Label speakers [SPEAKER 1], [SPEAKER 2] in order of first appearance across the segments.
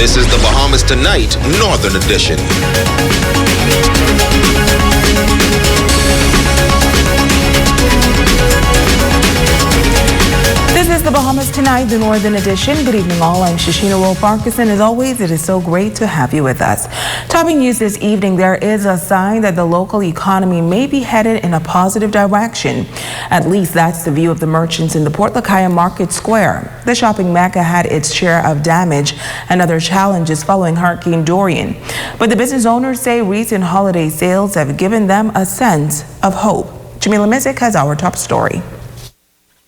[SPEAKER 1] This is the Bahamas Tonight, Northern Edition.
[SPEAKER 2] This is the Bahamas Tonight, the Northern Edition. Good evening all, I'm Shashina Wolf-Farquharson. As always, it is so great to have you with us. Topping news this evening, there is a sign that the local economy may be headed in a positive direction. At least that's the view of the merchants in the Port Lakaya Market Square. The shopping mecca had its share of damage and other challenges following Hurricane Dorian. But the business owners say recent holiday sales have given them a sense of hope. Jamila Mizik has our top story.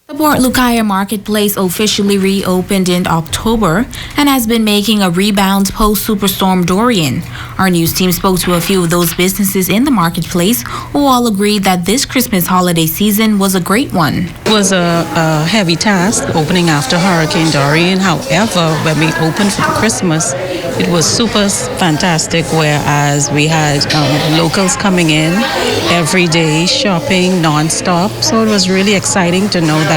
[SPEAKER 3] The Port Lucaya Marketplace officially reopened in October and has been making a rebound post-Superstorm Dorian. Our news team spoke to a few of those businesses in the marketplace who all agreed that this Christmas holiday season was a great one.
[SPEAKER 4] It was a heavy task opening after Hurricane Dorian. However, when we opened for Christmas, it was super fantastic, whereas we had locals coming in every day, shopping non-stop. So it was really exciting to know that,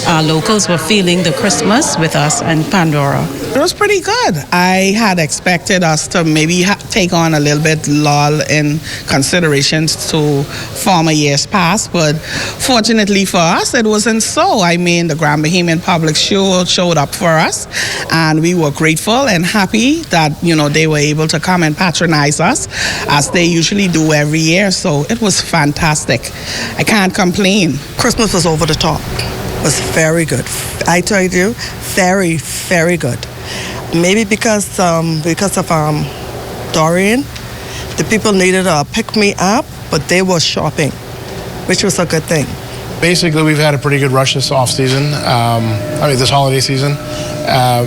[SPEAKER 4] our locals were feeling the Christmas with us and Pandora.
[SPEAKER 5] It was pretty good. I had expected us to maybe take on a little bit lull in considerations to former years past, but fortunately for us, it wasn't so. I mean, the Grand Bahamian public showed up for us, and we were grateful and happy that, they were able to come and patronize us as they usually do every year. So it was fantastic. I can't complain.
[SPEAKER 6] Christmas was over the top. It was very good. I tell you, very, very good. Maybe because of Dorian, the people needed a pick-me-up, but they were shopping, which was a good thing.
[SPEAKER 7] Basically, we've had a pretty good rush this off-season, this holiday season. A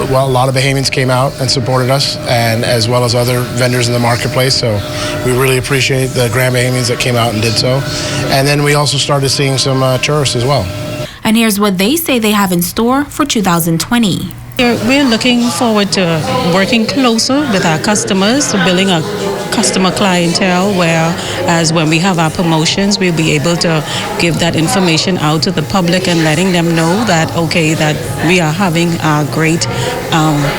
[SPEAKER 7] lot of Bahamians came out and supported us, and as well as other vendors in the marketplace. So we really appreciate the Grand Bahamians that came out and did so. And then we also started seeing some tourists as well.
[SPEAKER 3] And here's what they say they have in store for 2020.
[SPEAKER 4] We're looking forward to working closer with our customers, building a customer clientele, whereas when we have our promotions, we'll be able to give that information out to the public and letting them know that, that we are having our great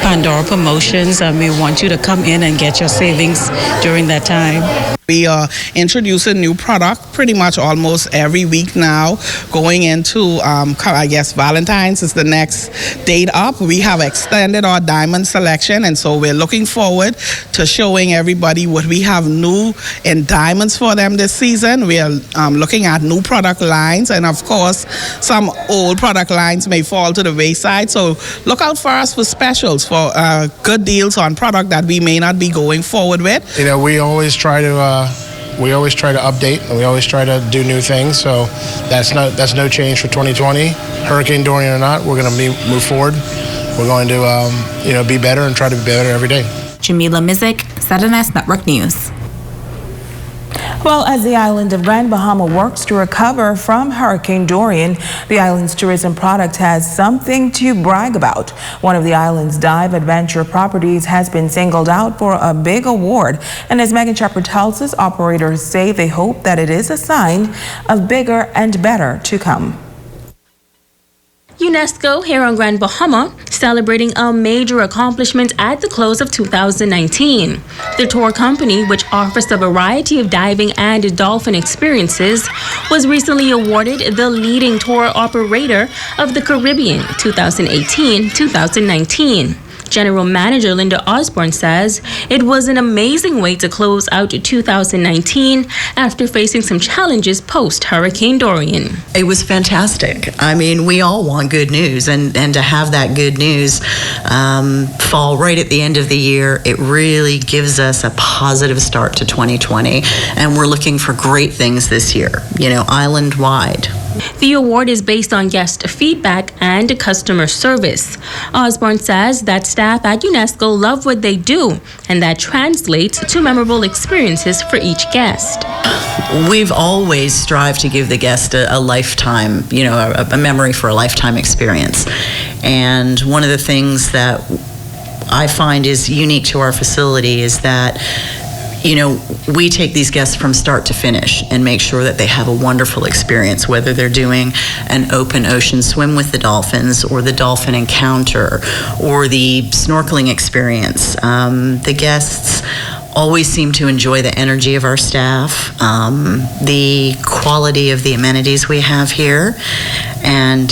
[SPEAKER 4] Pandora promotions, and we want you to come in and get your savings during that time.
[SPEAKER 5] We are introducing new product pretty much almost every week now. Going into, Valentine's is the next date up. We have extended our diamond selection, and so we're looking forward to showing everybody what we have new in diamonds for them this season. We are looking at new product lines, and of course, some old product lines may fall to the wayside. So look out for us for specials, for good deals on product that we may not be going forward with.
[SPEAKER 7] We always try to update, and we always try to do new things. So that's no change for 2020. Hurricane Dorian or not, we're going to move forward. We're going to be better and try to be better every day.
[SPEAKER 3] Jamila Mizik, ZNS Network News.
[SPEAKER 2] Well, as the island of Grand Bahama works to recover from Hurricane Dorian, the island's tourism product has something to brag about. One of the island's dive adventure properties has been singled out for a big award. And as Megan Shepard tells us, operators say they hope that it is a sign of bigger and better to come.
[SPEAKER 8] UNESCO here on Grand Bahama, celebrating a major accomplishment at the close of 2019. The tour company, which offers a variety of diving and dolphin experiences, was recently awarded the leading tour operator of the Caribbean 2018-2019. General Manager Linda Osborne says it was an amazing way to close out 2019 after facing some challenges post-Hurricane Dorian.
[SPEAKER 9] It was fantastic. I mean, we all want good news, and to have that good news fall right at the end of the year, it really gives us a positive start to 2020, and we're looking for great things this year, island-wide.
[SPEAKER 8] The award is based on guest feedback and customer service. Osborne says that staff at UNESCO love what they do, and that translates to memorable experiences for each guest.
[SPEAKER 9] We've always strived to give the guest a lifetime, a memory for a lifetime experience. And one of the things that I find is unique to our facility is that we take these guests from start to finish and make sure that they have a wonderful experience, whether they're doing an open ocean swim with the dolphins or the dolphin encounter or the snorkeling experience. The guests always seem to enjoy the energy of our staff, the quality of the amenities we have here, and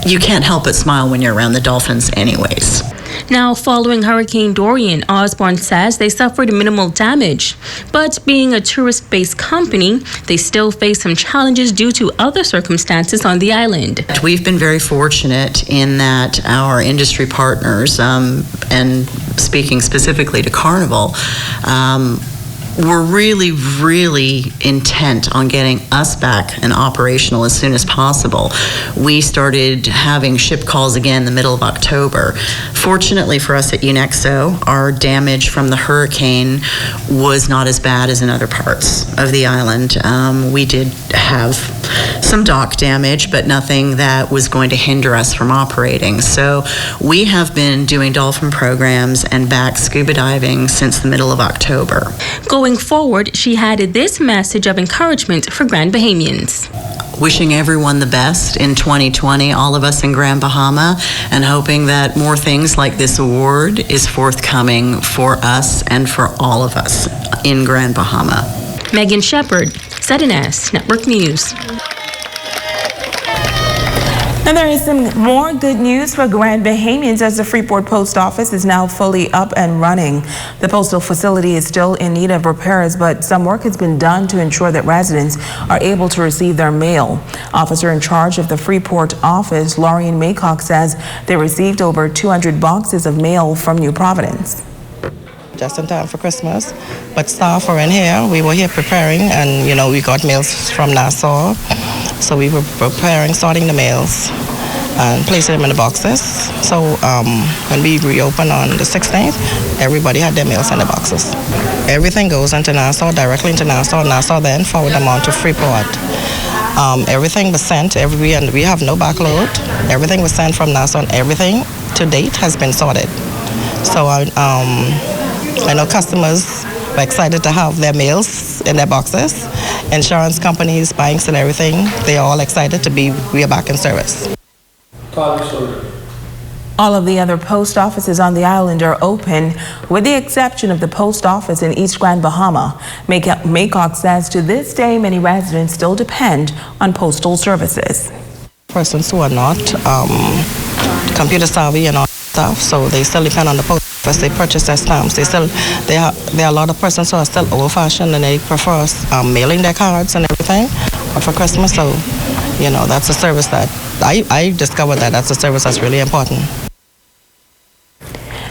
[SPEAKER 9] you can't help but smile when you're around the dolphins anyways.
[SPEAKER 8] Now, following Hurricane Dorian, Osborne says they suffered minimal damage. But being a tourist-based company, they still face some challenges due to other circumstances on the island.
[SPEAKER 9] We've been very fortunate in that our industry partners, and speaking specifically to Carnival, we're really, really intent on getting us back and operational as soon as possible. We started having ship calls again in the middle of October. Fortunately for us at UNEXO, our damage from the hurricane was not as bad as in other parts of the island. We did have some dock damage, but nothing that was going to hinder us from operating. So we have been doing dolphin programs and back scuba diving since the middle of October.
[SPEAKER 8] Going forward, she had this message of encouragement for Grand Bahamians.
[SPEAKER 9] Wishing everyone the best in 2020, all of us in Grand Bahama, and hoping that more things like this award is forthcoming for us and for all of us in Grand Bahama.
[SPEAKER 8] Megan Shepard, ZNS Network News.
[SPEAKER 2] And there is some more good news for Grand Bahamians as the Freeport Post Office is now fully up and running. The postal facility is still in need of repairs, but some work has been done to ensure that residents are able to receive their mail. Officer in charge of the Freeport office, Lauren Maycock, says they received over 200 boxes of mail from New Providence.
[SPEAKER 6] Just in time for Christmas, but staff were in here. We were here preparing, and we got mails from Nassau, so we were preparing, sorting the mails and placing them in the boxes. So when we reopened on the 16th, everybody had their mails in the boxes. Everything goes into Nassau, directly into Nassau. Nassau then forward them on to Freeport. Everything was sent, and we have no backload. Everything was sent from Nassau, and everything to date has been sorted. So I know customers were excited to have their mails in their boxes. Insurance companies, banks, and everything, they're all excited to we are back in service.
[SPEAKER 2] All of the other post offices on the island are open, with the exception of the post office in East Grand Bahama. Maycock says to this day, many residents still depend on postal services.
[SPEAKER 6] Persons who are not computer savvy and all stuff, so they still depend on the post office. They purchase their stamps. There are a lot of persons who are still old-fashioned and they prefer mailing their cards and everything for Christmas. So, that's a service that I discovered that's a service that's really important.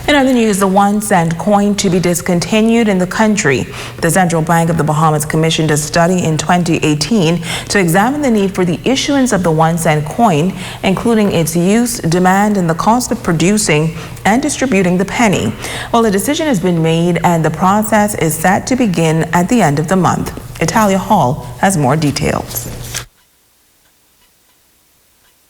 [SPEAKER 2] In other news, the 1 cent coin to be discontinued in the country. The Central Bank of the Bahamas commissioned a study in 2018 to examine the need for the issuance of the 1 cent coin, including its use, demand, and the cost of producing and distributing the penny. Well, a decision has been made and the process is set to begin at the end of the month. Italia Hall has more details.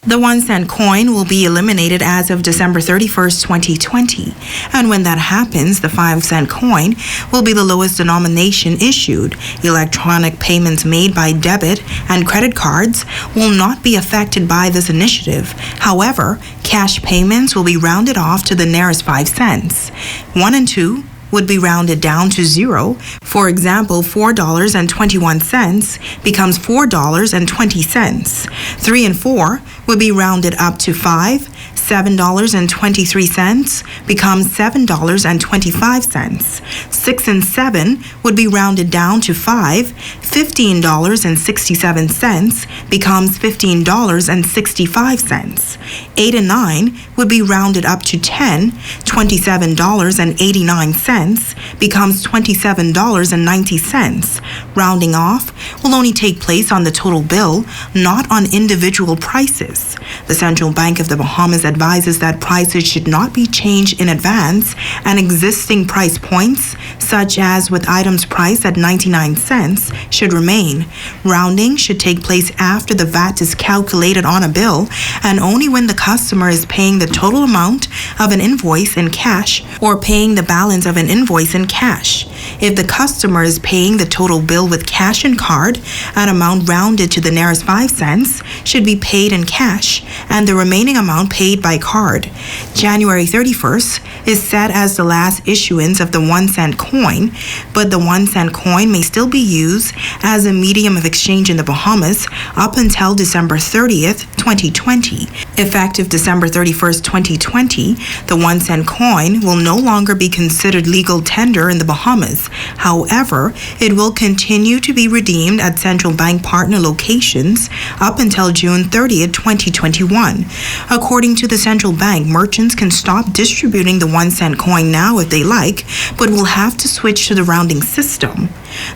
[SPEAKER 10] The 1 cent coin will be eliminated as of December 31st, 2020. And when that happens, the 5 cent coin will be the lowest denomination issued. Electronic payments made by debit and credit cards will not be affected by this initiative. However, cash payments will be rounded off to the nearest 5 cents. 1 and 2 would be rounded down to 0. For example, $4.21 becomes $4.20. 3 and 4 would be rounded up to 5. $7.23 becomes $7.25. 6 and 7 would be rounded down to 5. $15.67 becomes $15.65. 8 and 9 would be rounded up to 10. $27.89 becomes $27.90. Rounding off will only take place on the total bill, not on individual prices. The Central Bank of the Bahamas advises that prices should not be changed in advance, and existing price points, such as with items priced at 99 cents, should remain. Rounding should take place after the VAT is calculated on a bill and only when the customer is paying the total amount of an invoice in cash or paying the balance of an invoice in cash. If the customer is paying the total bill with cash and card, an amount rounded to the nearest 5 cents should be paid in cash and the remaining amount paid by card. January 31st is set as the last issuance of the 1 cent coin, but the 1 cent coin may still be used as a medium of exchange in the Bahamas up until December 30th, 2020. Effective December 31st, 2020, the 1 cent coin will no longer be considered legal tender in the Bahamas. However, it will continue to be redeemed at central bank partner locations up until June 30th, 2021. According to the central bank, merchants can stop distributing the 1 cent coin now if they like, but will have to switch to the rounding system.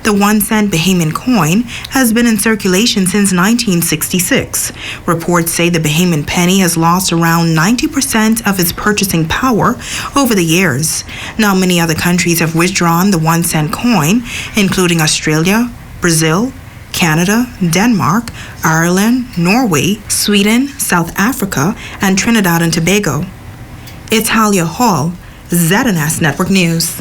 [SPEAKER 10] The 1 cent Bahamian coin has been in circulation since 1966. Reports say the Bahamian penny has lost around 90% of its purchasing power over the years. Now, many other countries have withdrawn the 1 cent coin, including Australia, Brazil, Canada, Denmark, Ireland, Norway, Sweden, South Africa, and Trinidad and Tobago. It's Halia Hall, ZNS Network News.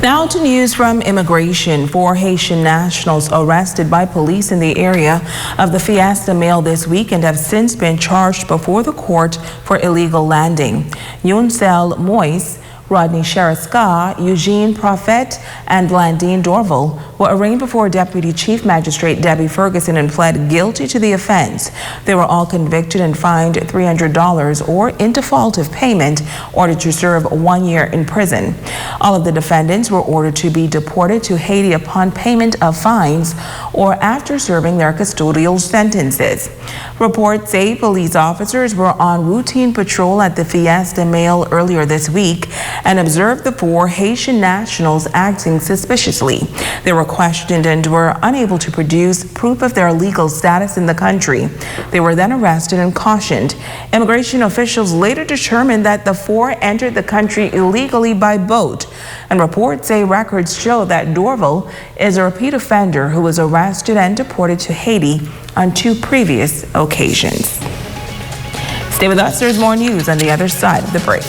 [SPEAKER 2] Now to news from immigration. 4 Haitian nationals arrested by police in the area of the Fiesta Mail this weekend have since been charged before the court for illegal landing. Yuncel Moise, Rodney Sheriska, Eugene Prophet, and Blandine Dorval were arraigned before Deputy Chief Magistrate Debbie Ferguson and pled guilty to the offense. They were all convicted and fined $300 or in default of payment, ordered to serve 1 year in prison. All of the defendants were ordered to be deported to Haiti upon payment of fines or after serving their custodial sentences. Reports say police officers were on routine patrol at the Fiesta Mail earlier this week and observed the 4 Haitian nationals acting suspiciously. They were questioned and were unable to produce proof of their legal status in the country. They were then arrested and cautioned. Immigration officials later determined that the 4 entered the country illegally by boat. And reports say records show that Dorval is a repeat offender who was arrested and deported to Haiti on 2 previous occasions. Stay with us, there's more news on the other side of the break.